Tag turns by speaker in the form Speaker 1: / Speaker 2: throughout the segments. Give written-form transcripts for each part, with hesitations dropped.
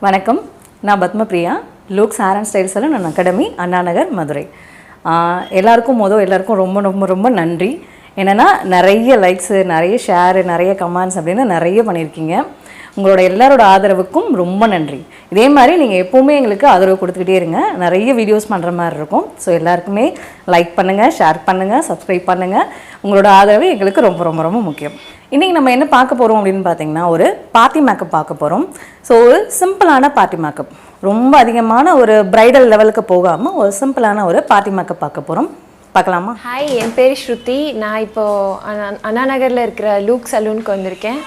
Speaker 1: வணக்கம், நான் Padmapriya. Looks Salon and Academy, Annanagar, Madurai. எல்லாருக்கும் ரொம்ப நன்றி. என்னன்னா நிறைய லைக்ஸ், நிறைய ஷேர், நிறைய கமெண்ட்ஸ் அப்படினு நிறைய பண்ணிருக்கீங்க. உங்களோட எல்லாரோட ஆதரவுக்கும் ரொம்ப நன்றி. இதே மாதிரி நீங்க எப்பவுமே எங்களுக்கு ஆதரவு கொடுத்துக்கிட்டே இருங்க. நிறைய வீடியோஸ் பண்ற மாதிரி இருக்கும். சோ எல்லாருக்குமே லைக் பண்ணுங்க, ஷேர் பண்ணுங்க, சப்ஸ்கிரைப் பண்ணுங்க. உங்களோட ஆதரவு எங்களுக்கு ரொம்ப முக்கியம். இன்னைக்கு நம்ம என்ன பார்க்க போறோம் அப்படினு பாத்தீங்கன்னா ஒரு பார்ட்டி மேக்கப் பார்க்க போறோம். சோ ஒரு சிம்பிளான பார்ட்டி மேக்கப். ரொம்ப அதிகமான ஒரு பிரைடல் லெவலுக்கு போகாம ஒரு சிம்பிளான ஒரு பார்ட்டி மேக்கப் பார்க்க போறோம். பார்க்கலாமா?
Speaker 2: ஹாய், என் பேர் ஸ்ருதி. நான் இப்போ அண்ணாநகரில் இருக்கிற லூக் சலூனுக்கு வந்திருக்கேன்.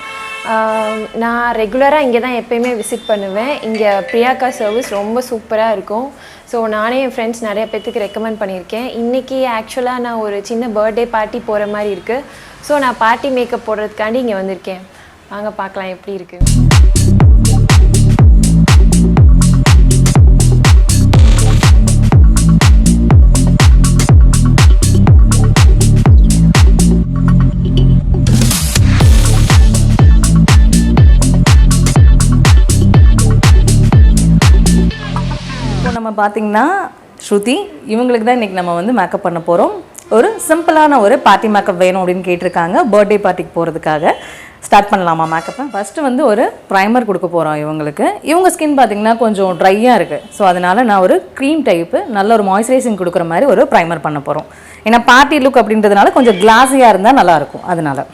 Speaker 2: நான் ரெகுலராக இங்கே தான் எப்போயுமே விசிட் பண்ணுவேன். இங்கே பிரியாக்கா சர்வீஸ் ரொம்ப சூப்பராக இருக்கும். ஸோ நானே என் ஃப்ரெண்ட்ஸ் நிறைய பேர்த்துக்கு ரெக்கமெண்ட் பண்ணியிருக்கேன். இன்றைக்கி ஆக்சுவலாக நான் ஒரு சின்ன பர்த்டே பார்ட்டி போகிற மாதிரி இருக்குது. ஸோ நான் பார்ட்டி மேக்கப் போடுறதுக்காண்டி இங்கே வந்திருக்கேன். வாங்க பார்க்கலாம் எப்படி இருக்குது.
Speaker 1: நம்ம பார்த்தீங்கன்னா ஸ்ருதி இவங்களுக்கு தான் இன்றைக்கி நம்ம வந்து மேக்கப் பண்ண போகிறோம். ஒரு சிம்பிளான ஒரு பார்ட்டி மேக்கப் வேணும் அப்படின்னு கேட்டிருக்காங்க. பர்த்டே பார்ட்டிக்கு போகிறதுக்காக ஸ்டார்ட் பண்ணலாமா மேக்கப்பை? ஃபஸ்ட்டு வந்து ஒரு ப்ரைமர் கொடுக்க போகிறோம் இவங்களுக்கு. இவங்க ஸ்கின் பார்த்திங்கன்னா கொஞ்சம் ட்ரையாக இருக்குது. ஸோ அதனால் நான் ஒரு க்ரீம் டைப்பு நல்ல ஒரு மாய்ஸ்சரைசிங் கொடுக்குற மாதிரி ஒரு ப்ரைமர் பண்ண போகிறோம். ஏன்னா பார்ட்டி லுக் அப்படின்றதுனால கொஞ்சம் கிளாஸியாக இருந்தால் நல்லாயிருக்கும். அதனால்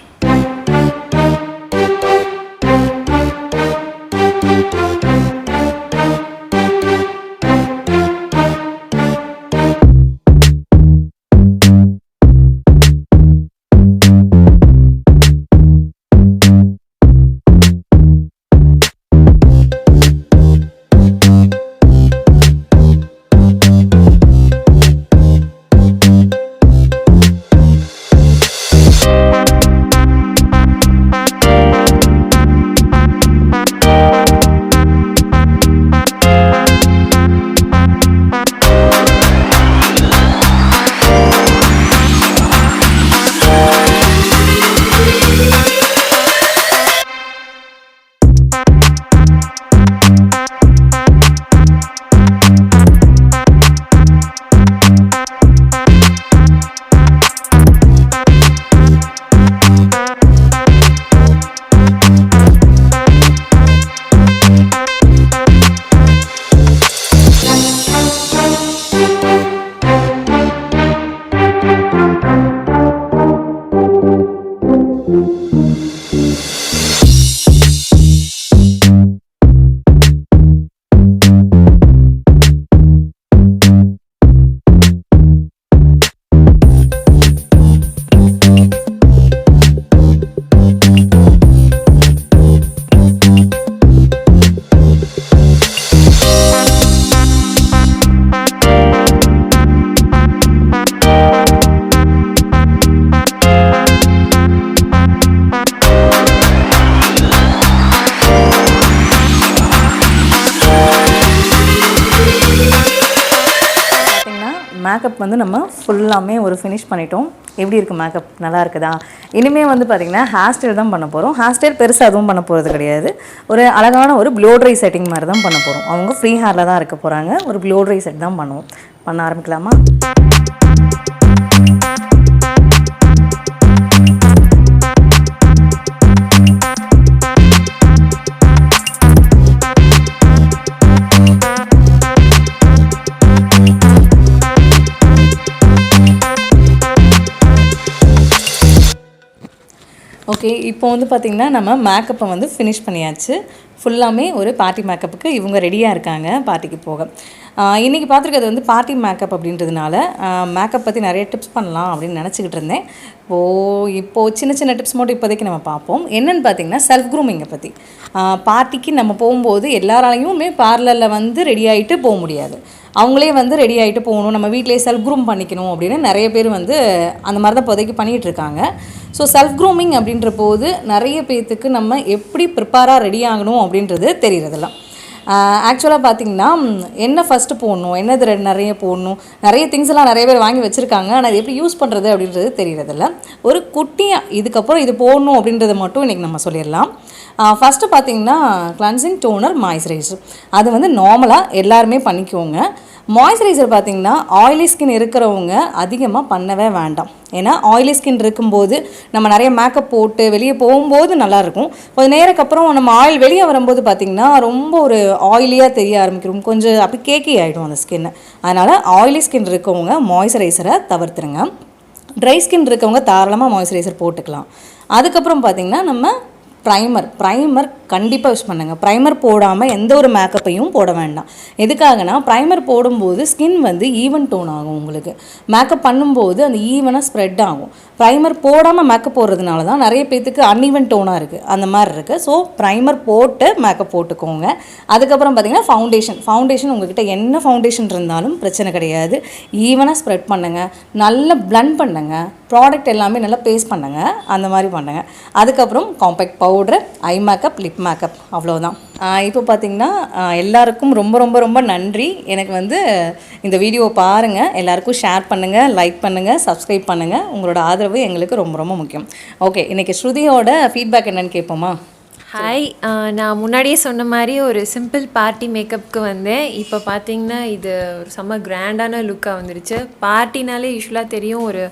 Speaker 1: மேக்கப் வந்து நம்ம ஃபுல்லாமே ஒரு ஃபினிஷ் பண்ணிட்டோம். எப்படி இருக்குது மேக்கப்? நல்லா இருக்குதா? இனிமேல் வந்து பார்த்திங்கன்னா ஹேர் ஸ்டைல் தான் பண்ண போகிறோம். ஹேர் ஸ்டைல் பெருசாக அதுவும் பண்ண போகிறது கிடையாது. ஒரு அழகான ஒரு ப்ளோ ட்ரை செட்டிங் மாதிரி தான் பண்ண போகிறோம். அவங்க ஃப்ரீ ஹேரில் தான் இருக்க போகிறாங்க. ஒரு ப்ளோ ட்ரை செட் தான் பண்ணுவோம். பண்ண ஆரம்பிக்கலாமா? ஓகே, இப்போ வந்து பார்த்திங்கன்னா நம்ம மேக்கப்பை வந்து ஃபினிஷ் பண்ணியாச்சு. ஃபுல்லாமே ஒரு பார்ட்டி மேக்கப்புக்கு இவங்க ரெடியாக இருக்காங்க பார்ட்டிக்கு போக. இன்றைக்கி பார்த்துருக்கிறது வந்து பார்ட்டி மேக்கப் அப்படின்றதுனால மேக்கப் பற்றி நிறைய டிப்ஸ் பண்ணலாம் அப்படின்னு நினச்சிக்கிட்டு இருந்தேன். இப்போது சின்ன டிப்ஸ் மட்டும் இப்போதைக்கு நம்ம பார்ப்போம். என்னென்னு பார்த்திங்கன்னா செல்ஃப் க்ரூமிங்கை பற்றி. பார்ட்டிக்கு நம்ம போகும்போது எல்லாராலையுமே பார்லரில் வந்து ரெடி ஆகிட்டு போக முடியாது. அவங்களே வந்து ரெடி ஆகிட்டு போகணும், நம்ம வீட்டிலே செல்ஃப் க்ரூம் பண்ணிக்கணும் அப்படின்னு நிறைய பேர் வந்து அந்த மாதிரி தான் இப்போதைக்கு பண்ணிகிட்ருக்காங்க. ஸோ செல்ஃப் க்ரூமிங் அப்படின்ற போது நிறைய பேர்த்துக்கு நம்ம எப்படி ப்ரிப்பேராக ரெடி ஆகணும் அப்படின்றது தெரியறதில்ல. ஆக்சுவலாக பார்த்தீங்கன்னா என்ன ஃபஸ்ட்டு போடணும், என்னது நிறைய போடணும், நிறைய திங்ஸ் எல்லாம் நிறைய பேர் வாங்கி வச்சுருக்காங்க. ஆனால் அது எப்படி யூஸ் பண்ணுறது அப்படின்றது தெரியறதில்ல. ஒரு குட்டியாக இதுக்கப்புறம் இது போடணும் அப்படின்றத மட்டும் இன்றைக்கி நம்ம சொல்லிடலாம். ஃபஸ்ட்டு பார்த்தீங்கன்னா கிளன்சிங் டோனர் மாய்ஸ்சரைசர், அது வந்து நார்மலாக எல்லாருமே பண்ணிக்குவோங்க. மாய்ஸ்சரைசர் பார்த்திங்கன்னா ஆயிலி ஸ்கின் இருக்கிறவங்க அதிகமாக பண்ணவே வேண்டாம். ஏன்னா ஆயிலி ஸ்கின் இருக்கும்போது நம்ம நிறைய மேக்கப் போட்டு வெளியே போகும்போது நல்லாயிருக்கும். கொஞ்சம் நேரத்துக்கு அப்புறம் நம்ம ஆயில் வெளியே வரும்போது பார்த்திங்கன்னா ரொம்ப ஒரு ஆயிலியாக தெரிய ஆரம்பிக்கிறோம், கொஞ்சம் அப்படி கேக்கி ஆகிடும் அந்த ஸ்கின்னு. அதனால் ஆயிலி ஸ்கின் இருக்கவங்க மாய்ஸ்சரைசரை தவிர்த்துருங்க. ட்ரை ஸ்கின் இருக்கவங்க தாராளமாக மாய்ஸ்சரைசர் போட்டுக்கலாம். அதுக்கப்புறம் பார்த்திங்கன்னா நம்ம ப்ரைமர் கண்டிப்பாக யூஸ் பண்ணுங்கள். ப்ரைமர் போடாமல் எந்த ஒரு மேக்கப்பையும் போட வேண்டாம். எதுக்காகனா ப்ரைமர் போடும்போது ஸ்கின் வந்து ஈவன் டோன் ஆகும். உங்களுக்கு மேக்கப் பண்ணும்போது அந்த ஈவனாக ஸ்ப்ரெட் ஆகும். ப்ரைமர் போடாமல் மேக்கப் போடுறதுனால தான் நிறைய பேத்துக்கு அன்ஈவன் டோனாக இருக்குது, அந்த மாதிரி இருக்குது. ஸோ ப்ரைமர் போட்டு மேக்கப் போட்டுக்கோங்க. அதுக்கப்புறம் பார்த்திங்கன்னா ஃபவுண்டேஷன் உங்கள்கிட்ட என்ன ஃபவுண்டேஷன் இருந்தாலும் பிரச்சனை கிடையாது. ஈவனாக ஸ்ப்ரெட் பண்ணுங்கள், நல்லா பிளண்ட் பண்ணுங்கள், ப்ராடக்ட் எல்லாமே நல்லா பேஸ்ட் பண்ணுங்கள், அந்த மாதிரி பண்ணுங்கள். அதுக்கப்புறம் compact powder, eye makeup, lip makeup, அவ்வளோதான். இப்போ பார்த்திங்கன்னா எல்லாருக்கும் ரொம்ப ரொம்ப ரொம்ப நன்றி. எனக்கு வந்து இந்த வீடியோவை பாருங்கள், எல்லாருக்கும் ஷேர் பண்ணுங்கள், லைக் பண்ணுங்கள், சப்ஸ்கிரைப் பண்ணுங்கள். உங்களோட ஆதரவு எங்களுக்கு ரொம்ப ரொம்ப முக்கியம். ஓகே, இன்றைக்கி ஸ்ருதியோட ஃபீட்பேக் என்னென்னு கேட்போமா?
Speaker 2: ஹாய், நான் முன்னாடியே சொன்ன மாதிரி ஒரு சிம்பிள் பார்ட்டி மேக்கப்புக்கு வந்தேன். இப்போ பார்த்தீங்கன்னா இது ஒரு செம்ம கிராண்டான லுக்காக வந்துருச்சு. பார்ட்டினாலே யூஸ்வலாக தெரியும் ஒரு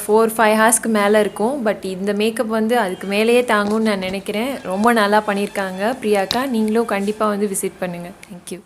Speaker 2: 4-5 ஹார்ஸ்க்கு மேலே இருக்கும். பட் இந்த மேக்கப் வந்து அதுக்கு மேலேயே தாங்கும்னு நான் நினைக்கிறேன். ரொம்ப நல்லா பண்ணியிருக்காங்க பிரியாக்கா. நீங்களும் கண்டிப்பாக வந்து விசிட் பண்ணுங்கள். தேங்க்யூ.